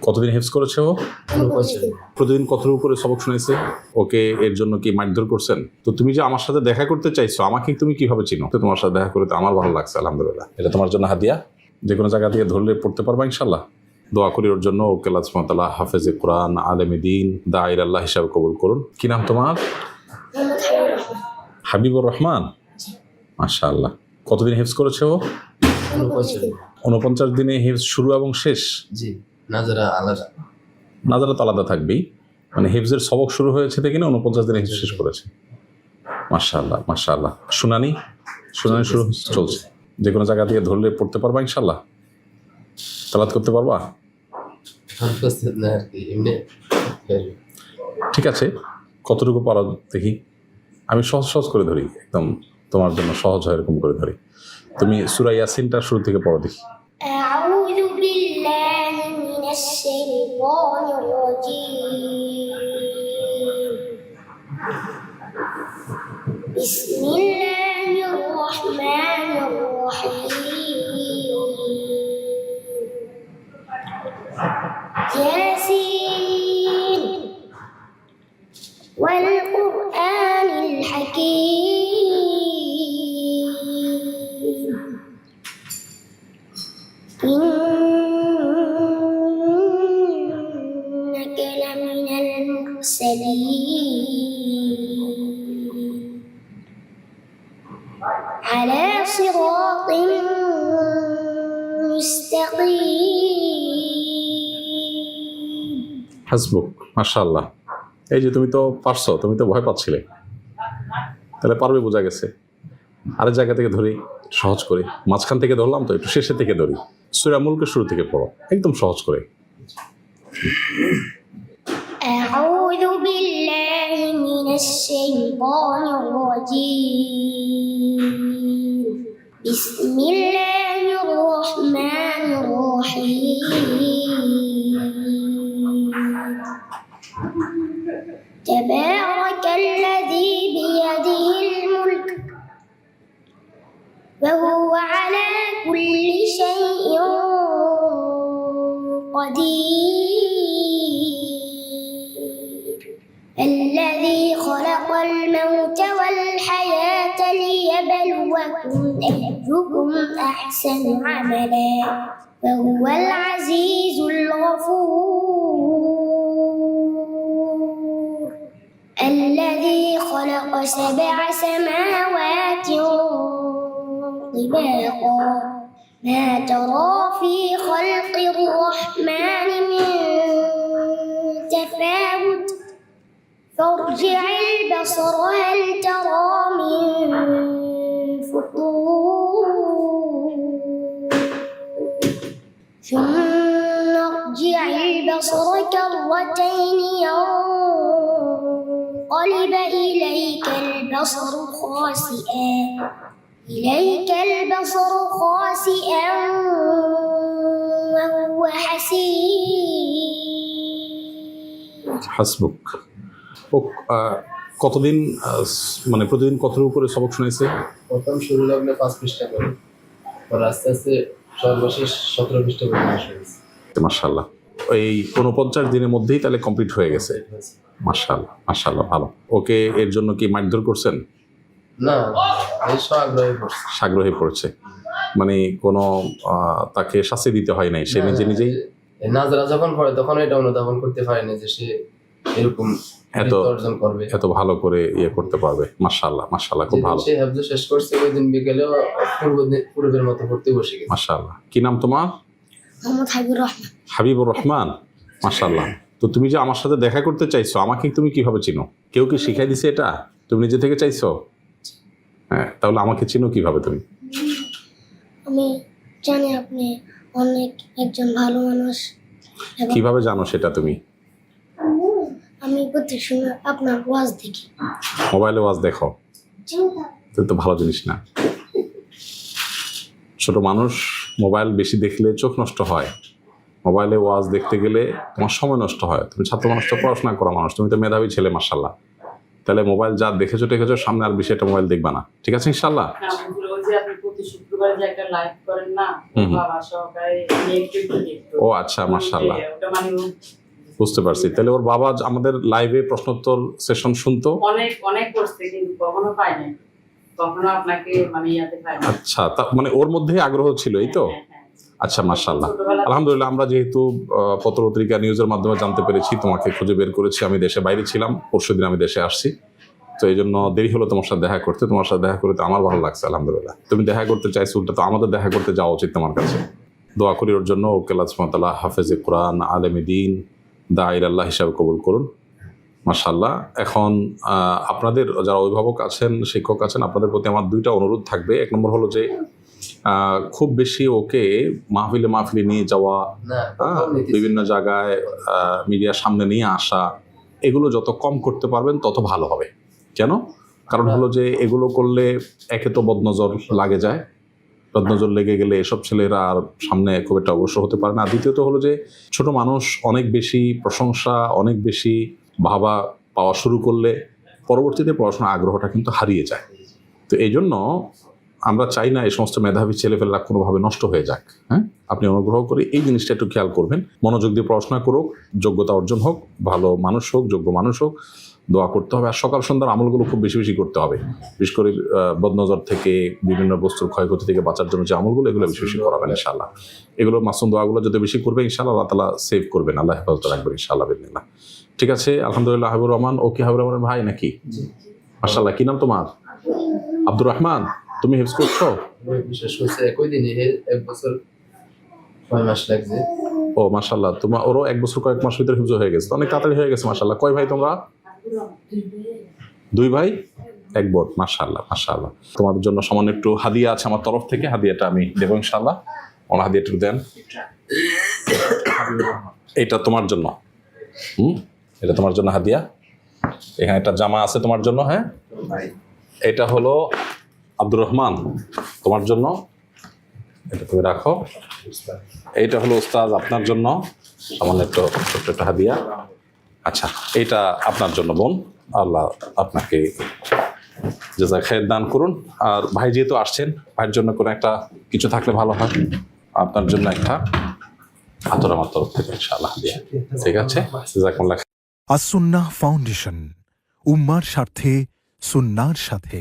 কতদিন হেফজ করেছে ও? প্রতিদিন কতর উপরে সবক শুনাইছে? ওকে এর জন্য কি মারধর করছেন? তো তুমি যে আমার সাথে দেখা করতে চাইছো, আমাকে তুমি কিভাবে চিনো? তো তোমার সাথে দেখা করতে আমার ভালো লাগছে, আলহামদুলিল্লাহ। এটা তোমার জন্য হাদিয়া। যে কোনো জায়গা থেকে ধরলে পড়তে পারবা ইনশাল্লাহ। দোয়া করি ওর জন্য, ওকে আল্লাহ সুবহানাহু ওয়া তাআলা হাফেজে কোরআন, আলেমে দ্বীন, দাঈর আল্লাহ হিসাবে কবুল করুন। কি নাম তোমার? হাবিবুর রহমান। মাশাআল্লাহ। কতদিন হেফজ করেছে ও? 49 দিনে হেফজ শুরু এবং শেষ? জি। নাজারা আলাদা। নাজারা তো আলাদা থাকবেই, মানে হেফজের সবক শুরু হয়েছে থেকে 49 দিনে হেফজ শেষ করেছে। মাশাআল্লাহ মাশাআল্লাহ। শুনানি শুরু চলছে। যে কোনো জায়গা থেকে ধরলে পড়তে পারবা ইনশাল্লাহ? তেলাওয়াত করতে পারবা? ঠিক আছে, কতটুকু পারো দেখি। আমি সহজ করে ধরি, একদম তোমার জন্য সহজ হয় এরকম করে ধরি। তুমি সূরা ইয়াসিনটা শুরু থেকে পড়ো দেখি। أعوذ بالله من الشيطان الرجيم بسم الله الرحمن الرحيم ياسين والقرآن الحكيم إنك لمن المرسلين على صراط مستقيم হাসবুক। মাশাআল্লাহ। এই যে তুমি তো পারছো, তুমি তো ভয় পাচ্ছিলে, তাহলে পারবে বোঝা গেছে। আরেক জায়গা থেকে ধরি, সহজ করে। মাঝখান থেকে ধরলাম তো, একটু শেষের থেকে ধরি। সূরা মুলকের শুরু থেকে পড়ো, একদম সহজ করে। أعوذ بالله من الشيطان الرجيم بسم الله الرحمن الرحيم تبارك الذي بيده الملك وهو على كل شيء قدير الذي خلق الموت والحياة ليبلوكم أيكم أحسن عملا وهو العزيز الغفور الذي خلق 7 سماوات طباقا ما ترى في خلق الرحمن من تفاوت فارجع البصر هل ترى من فطور ثم ارجع البصر كرتين ينقلب إليك البصر خاسئا وهو حسير হাসবুক। ও কতদিন মানে প্রতিদিন কতর উপরে সবক শুনাইছে? প্রথম শুরু লগ্নে 5 পৃষ্ঠা করে, পর আস্তে আস্তে সর্বশেষ 17 পৃষ্ঠা পর্যন্ত হয়েছে। মাশাআল্লাহ। এই 49 দিনের মধ্যেই তাহলে কমপ্লিট হয়ে গেছে। মাশাআল্লাহ মাশাআল্লাহ, ভালো। ওকে এর জন্য কি মারধর করছেন? না, এই আগ্রহে পড়ছে। আগ্রহে পড়ছে, মানে কোনো তাকে শাস্তি দিতে হয় নাই, সে নিজে নিজেই নাজারা যখন পড়ে তখন এটা অনুধাবন করতে পারে না যে সে এরকম অর্জন করবে, এত ভালো করে ইয়ে করতে পারবে। মাশাআল্লাহ মাশাআল্লাহ, খুব ভালো। সে হেফজ শেষ করছে, ওই দিন বিকেলে পূর্বের মতো পড়তে বসে গেছে। মাশাআল্লাহ। কি নাম তোমার? মোহাম্মদ হাবিবুর রহমান। হাবিবুর রহমান। মাশাআল্লাহ। তো তুমি যে আমার সাথে দেখা করতে চাইছো, আমাকে তুমি কিভাবে চিনো? কেউ কি শিখাই দিছে এটা? তুমি নিজে থেকে চাইছো? হ্যাঁ, তাহলে আমাকে চিনো কিভাবে তুমি? আমি জানি আপনি অনেক একজন ভালো মানুষ। কিভাবে জানো সেটা তুমি? আমি প্রত্যেক সময় আপনার ওয়াজ দেখি। মোবাইলে ওয়াজ দেখো? তো ভালো জিনিস না। ছোট মানুষ মোবাইল বেশি দেখলে চোখ নষ্ট হয়। মোবাইলে ওয়াজ দেখতে গেলে তোমার সময় নষ্ট হয়। তুমি ছাত্র মানুষ তো, পড়াশোনা করা মানুষ, তুমি তো মেধাবী ছেলে মাশাআল্লাহ। তাহলে মোবাইল যা দেখেছো সামনে আর বেশি একটা মোবাইল দেখবা না, ঠিক আছে ইনশাআল্লাহ? প্রতি শুক্রবার যে একটা লাইভ করেন না, হুম। বাবা সহকারে আমি একটু একটু দেখতো। ও আচ্ছা, মাশাআল্লাহ, ওটা মানে বুঝতে পারছি। তাহলে ওর বাবা আমাদের লাইভে প্রশ্নোত্তর সেশন শুনতো। অনেক অনেক করছে কিন্তু কখনো পাই নাই, কখনো আপনাকে মানে ইয়াতে পাই না। আচ্ছা, মানে ওর মধ্যে আগ্রহ ছিল, এই তো। হ্যাঁ, হ্যাঁ। আচ্ছা, মাশাআল্লাহ, ছোটবেলা আলহামদুলিল্লাহ। আমরা যেহেতু পত্রপত্রিকা নিউজের মাধ্যমে জানতে পেরেছি, তোমাকে খুঁজে বের করেছি। আমি দেশে বাইরে ছিলাম, পরশুদিন আমি দেশে আসছি, তো এই জন্য দেরি হলো তোমার সাথে দেখা করতে। তোমার সাথে দেখা করতে আমার ভালো লাগছে, আলহামদুলিল্লাহ। তুমি দেখা করতে চাইছো, উল্টা তো আমাদের দেখা করতে যাওয়া উচিত তোমার কাছে। দোয়া করি ওর জন্য, ওকে আল্লাহ সুবহানাহু ওয়া তাআলা হাফেজে কোরআন, আলেমে দ্বীন, দাঈর আল্লাহ হিসাবে কবুল করুন, মাশাআল্লাহ। এখন আপনাদের যারা অভিভাবক আছেন, শিক্ষক আছেন, আপনাদের প্রতি আমার দুইটা অনুরোধ থাকবে। এক নম্বর হলো যে খুব বেশি ওকে মাহফিলে নিয়ে যাওয়া, না, বিভিন্ন জায়গায় মিডিয়ার সামনে নিয়ে আসা, এগুলো যত কম করতে পারবেন তত ভালো হবে। কেন? কারণ হলো যে এগুলো করলে একে তো বদনজর লাগে যায়, বদনজর লেগে গেলে এসব ছেলেরা আর সামনে খুব একটা অগ্রসর হতে পারে না। দ্বিতীয়ত হলো যে ছোট মানুষ অনেক বেশি প্রশংসা, অনেক বেশি ভাবা পাওয়া শুরু করলে পরবর্তীতে পড়াশোনার আগ্রহটা কিন্তু হারিয়ে যায়। তো এই জন্য আমরা চাই না এই সমস্ত মেধাবী ছেলেপেলেরা কোনোভাবে নষ্ট হয়ে যাক। হ্যাঁ, আপনি অনুগ্রহ করে এই জিনিসটা একটু খেয়াল করবেন। মনোযোগ দিয়ে পড়াশোনা করুক, যোগ্যতা অর্জন হোক, ভালো মানুষ হোক, যোগ্য মানুষ হোক, দোয়া করতে হবে। আর সকাল সন্ধ্যার আমলগুলো খুব বেশি বেশি করতে হবে। বিশেষ করে বদনজর থেকে, বিভিন্ন বস্তুর ক্ষয়ক্ষতি থেকে বাঁচার জন্য যে আমলগুলো, এগুলো বেশি বেশি করাবেন ইনশাআল্লাহ। এগুলো মাসুম দোয়াগুলো যদি বেশি করবে ইনশাআল্লাহ, আল্লাহ তাআলা সেভ করবেন, আল্লাহ হেফাজত রাখবেন ইনশাআল্লাহ বিদিনিল্লাহ। ঠিক আছে, আলহামদুলিল্লাহ। হাবিবুর রহমান, ও কি হাবিবুর রহমানের ভাই নাকি? মাশাআল্লাহ। কি নাম তোমার? আব্দুর রহমান। তুমি হিফজ করছো? বিশেষ করছে একই দিনে 1 বছর 6 মাস লাগছে। ও মাশাআল্লাহ, তোমার ওরও 1 বছর কয়েক মাস ভিতরে হিফজ হয়ে গেছে, অনেক তাড়াতাড়ি হয়ে গেছে মাশাআল্লাহ। কয় ভাই তোমরা? 2 ভাই 1 বোন। মাশাআল্লাহ, মাশাআল্লাহ। তোমাদের জন্য সামান্য একটু হাদিয়া আছে আমার তরফ থেকে, হাদিয়াটা আমি দেবো ইনশাআল্লাহ। ওনার হাদিয়াটা একটু দেন। এটা তোমার জন্য, এটা তোমার জন্য হাদিয়া। এখানে একটা জামা আছে তোমার জন্য। হ্যাঁ, এটা হলো আব্দুর রহমান, তোমার জন্য, এটা তুমি রাখো। এইটা হলো উস্তাদ আপনার জন্য, সামান্য একটু ছোট্ট একটা হাদিয়া। আচ্ছা, এইটা আপনার জন্য বোন, আল্লাহ আপনাকে জাযায়ে খায়ের দান করুন। আর ভাই যেহেতু আসছেন, ভাইয়ের জন্য কোনো একটা কিছু থাকলে ভালো হয়। আপনার জন্য একটা আতর আমার তরফ থেকে ইনশাআল্লাহ হাদিয়া। ঠিক আছে, জাযাকুমুল্লাহ। আস-সুন্নাহ ফাউন্ডেশন, উম্মার স্বার্থে সুন্নাহর সাথে।